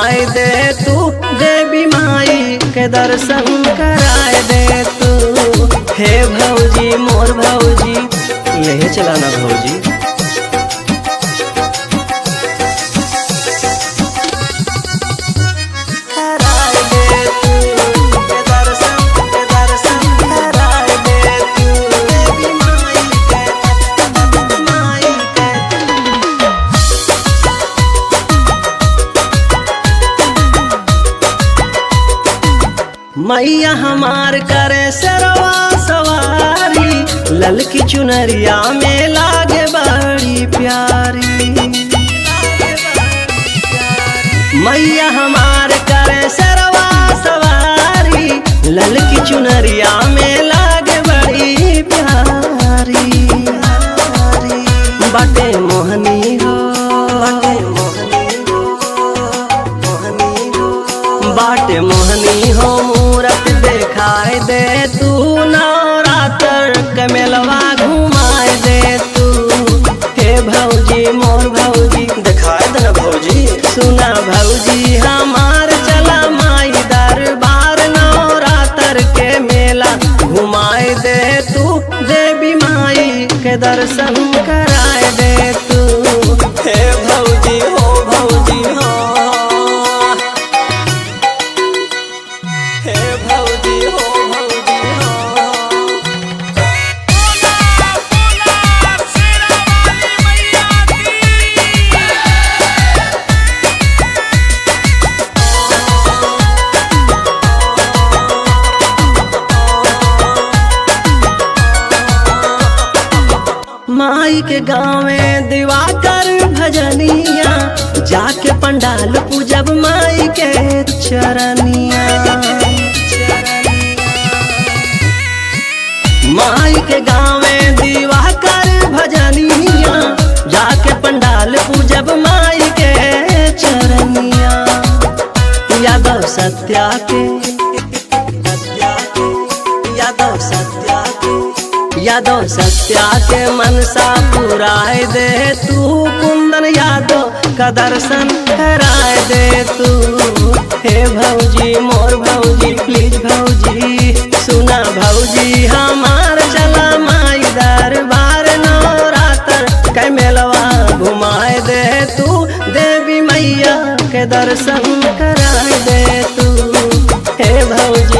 घुमाए दे तू, देवी माई के दर्शन कराए दे तू। हे भौजी मोर भौजी ले चला ना भौजी। मैया हमार करे सरवा सवारी, ललकी चुनरिया में लागे बड़ी प्यारी। मैया हमार करे सरवा सवारी, ललकी चुनरिया में लागे बड़ी प्यारी। बाटे मोहनी हो, बाटे मोहनी हो मूरत दिखाए दे तू, नवरात्र के मेलवा घुमाए दे तू। हे भौजी मोर भौजी दिखाए दे ना भौजी। सुना भौजी हमार चला माई दरबार, नवरात्र के मेला घुमाए दे तू, देवी माई के दर्शन कराए दे तू। हे भौजी हो भौजी हो, हे भौजी हो भौजी हो। माई के गाँव में दिवाकर भजनिया, जाके पंडाल पूजब माई के चरनिया। माई के गाँव में दिवाकर भजनिया, जाके पंडाल पूजब माई के चरनिया। यादव सत्या के, यादव सत्या के, यादव सत्या के मनसा पुराए दे तू, कुंदन यादव का दर्शन कराए दे तू। हे भौजी मोर भौजी प्लीज भौजी, सुना भौजी हमार चला माई दरबार, नवरात्र के मेलवा घुमाए दे तू, देवी मैया के दर्शन कराए दे तू। हे भौजी